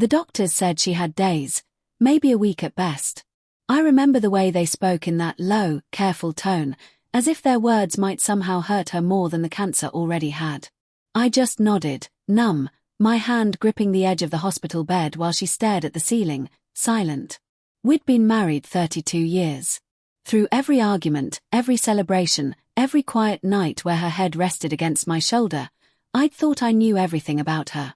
The doctors said she had days, maybe a week at best. I remember the way they spoke in that low, careful tone, as if their words might somehow hurt her more than the cancer already had. I just nodded, numb, my hand gripping the edge of the hospital bed while she stared at the ceiling, silent. We'd been married 32 years. Through every argument, every celebration, every quiet night where her head rested against my shoulder, I'd thought I knew everything about her.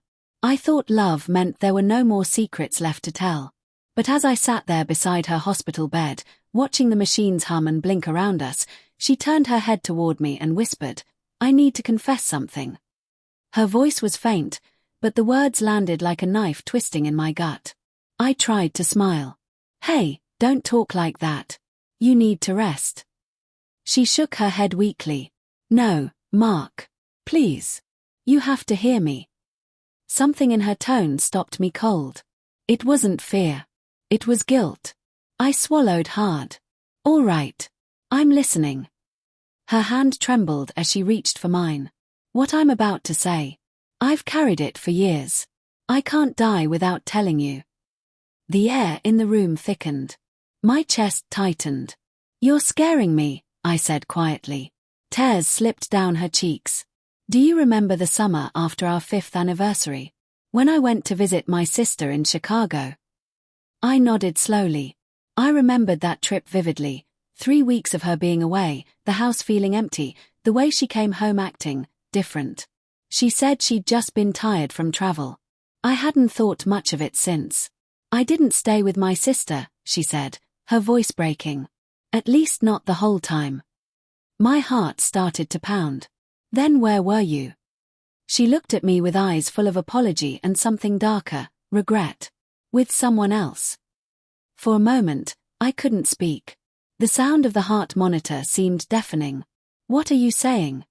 I thought love meant there were no more secrets left to tell. But as I sat there beside her hospital bed, watching the machines hum and blink around us, she turned her head toward me and whispered, "I need to confess something." Her voice was faint, but the words landed like a knife twisting in my gut. I tried to smile. "Hey, don't talk like that. You need to rest." She shook her head weakly. "No, Mark. Please. You have to hear me." Something in her tone stopped me cold. It wasn't fear. It was guilt. I swallowed hard. "All right. I'm listening." Her hand trembled as she reached for mine. "What I'm about to say. I've carried it for years. I can't die without telling you." The air in the room thickened. My chest tightened. "You're scaring me," I said quietly. Tears slipped down her cheeks. "Do you remember the summer after our 5th anniversary? When I went to visit my sister in Chicago?" I nodded slowly. I remembered that trip vividly. 3 weeks of her being away, the house feeling empty, the way she came home acting different. She said she'd just been tired from travel. I hadn't thought much of it since. "I didn't stay with my sister," she said, her voice breaking. "At least not the whole time." My heart started to pound. "Then where were you?" She looked at me with eyes full of apology and something darker, regret. "With someone else." For a moment, I couldn't speak. The sound of the heart monitor seemed deafening. "What are you saying?"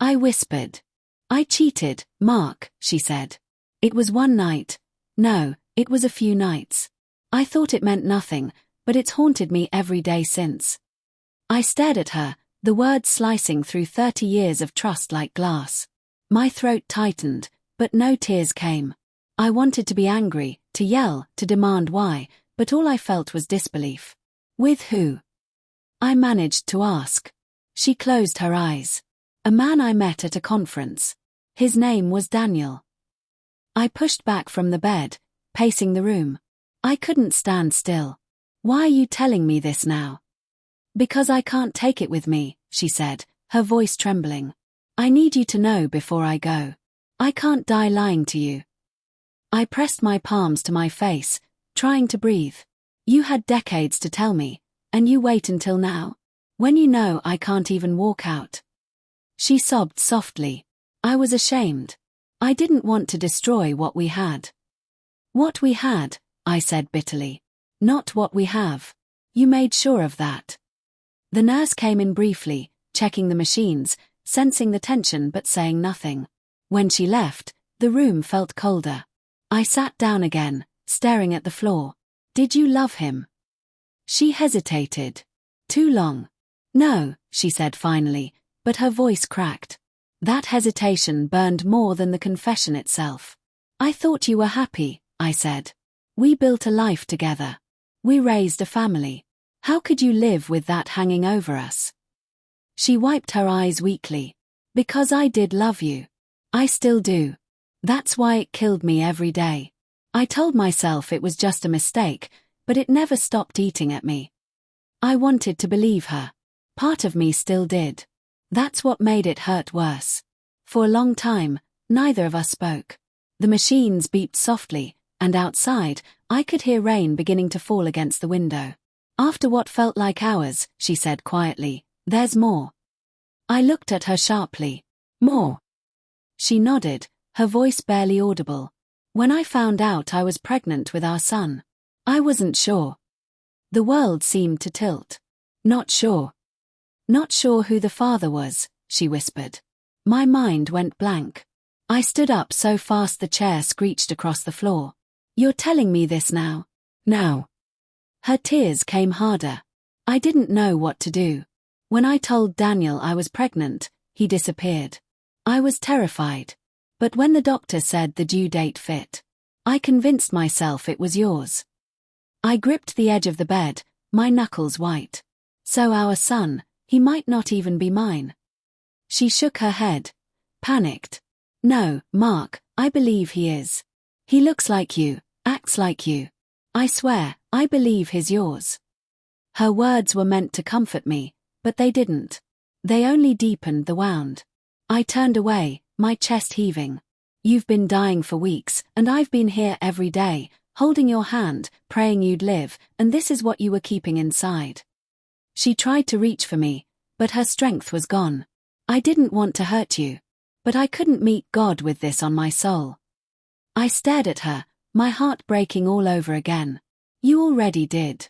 I whispered. "I cheated, Mark," she said. "It was one night. No, it was a few nights. I thought it meant nothing, but it's haunted me every day since." I stared at her, the words slicing through 30 years of trust like glass. My throat tightened, but no tears came. I wanted to be angry, to yell, to demand why, but all I felt was disbelief. "With who?" I managed to ask. She closed her eyes. "A man I met at a conference. His name was Daniel." I pushed back from the bed, pacing the room. I couldn't stand still. "Why are you telling me this now?" "Because I can't take it with me," she said, her voice trembling. "I need you to know before I go. I can't die lying to you." I pressed my palms to my face, trying to breathe. "You had decades to tell me, and you wait until now? When you know I can't even walk out." She sobbed softly. I was ashamed. I didn't want to destroy what we had. "What we had," I said bitterly. "Not what we have. You made sure of that." The nurse came in briefly, checking the machines, sensing the tension but saying nothing. When she left, the room felt colder. I sat down again, staring at the floor. "Did you love him?" She hesitated. "Too long." "No," she said finally, but her voice cracked. That hesitation burned more than the confession itself. "I thought you were happy," I said. "We built a life together. We raised a family. How could you live with that hanging over us?" She wiped her eyes weakly. "Because I did love you. I still do. That's why it killed me every day. I told myself it was just a mistake, but it never stopped eating at me." I wanted to believe her. Part of me still did. That's what made it hurt worse. For a long time, neither of us spoke. The machines beeped softly, and outside, I could hear rain beginning to fall against the window. "After what felt like hours," she said quietly, "there's more." I looked at her sharply. "More?" She nodded, her voice barely audible. "When I found out I was pregnant with our son, I wasn't sure." The world seemed to tilt. "Not sure?" "Not sure who the father was," she whispered. My mind went blank. I stood up so fast the chair screeched across the floor. "You're telling me this now?" "Now." Her tears came harder. I didn't know what to do. When I told Daniel I was pregnant, he disappeared. I was terrified. But when the doctor said the due date fit, I convinced myself it was yours. I gripped the edge of the bed, my knuckles white. So our son, he might not even be mine. She shook her head, panicked. No, Mark, I believe he is. He looks like you, acts like you. I swear, I believe he's yours. Her words were meant to comfort me, but they didn't. They only deepened the wound. I turned away, my chest heaving. You've been dying for weeks, and I've been here every day, holding your hand, praying you'd live, and this is what you were keeping inside. She tried to reach for me, but her strength was gone. I didn't want to hurt you, but I couldn't meet God with this on my soul. I stared at her, my heart breaking all over again. You already did.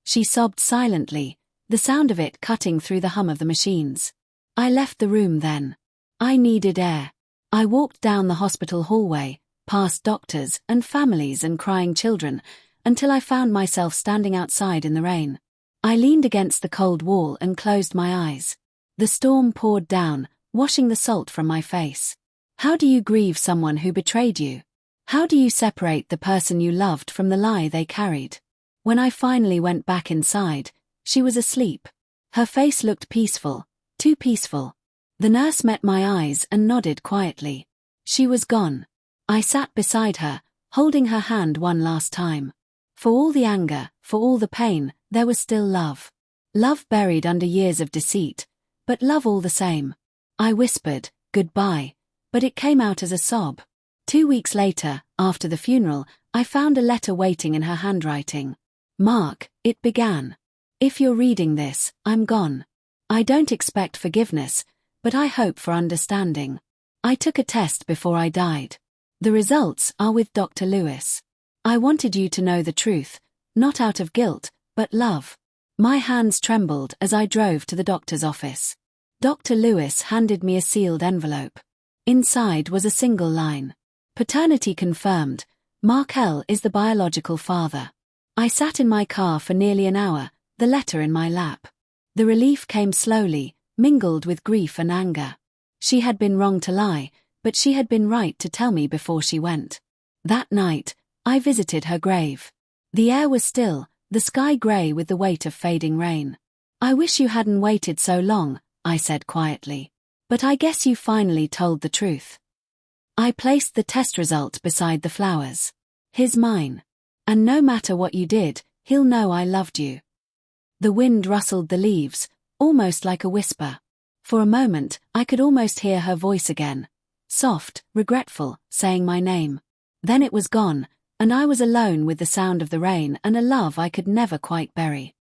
She sobbed silently, the sound of it cutting through the hum of the machines. I left the room then. I needed air. I walked down the hospital hallway, past doctors and families and crying children, until I found myself standing outside in the rain. I leaned against the cold wall and closed my eyes. The storm poured down, washing the salt from my face. How do you grieve someone who betrayed you? How do you separate the person you loved from the lie they carried? When I finally went back inside, she was asleep. Her face looked peaceful, too peaceful. The nurse met my eyes and nodded quietly. She was gone. I sat beside her, holding her hand one last time. For all the anger, for all the pain, there was still love. Love buried under years of deceit, but love all the same. I whispered, goodbye, but it came out as a sob. 2 weeks later, after the funeral, I found a letter waiting in her handwriting. Mark, it began. If you're reading this, I'm gone. I don't expect forgiveness, but I hope for understanding. I took a test before I died. The results are with Dr. Lewis. I wanted you to know the truth, not out of guilt, but love. My hands trembled as I drove to the doctor's office. Dr. Lewis handed me a sealed envelope. Inside was a single line. Paternity confirmed. Mark L. is the biological father. I sat in my car for nearly an hour, the letter in my lap. The relief came slowly, mingled with grief and anger. She had been wrong to lie, but she had been right to tell me before she went. That night, I visited her grave. The air was still, the sky grey with the weight of fading rain. I wish you hadn't waited so long, I said quietly. But I guess you finally told the truth. I placed the test result beside the flowers. He's mine. And no matter what you did, he'll know I loved you. The wind rustled the leaves, almost like a whisper. For a moment, I could almost hear her voice again. Soft, regretful, saying my name. Then it was gone, and I was alone with the sound of the rain and a love I could never quite bury.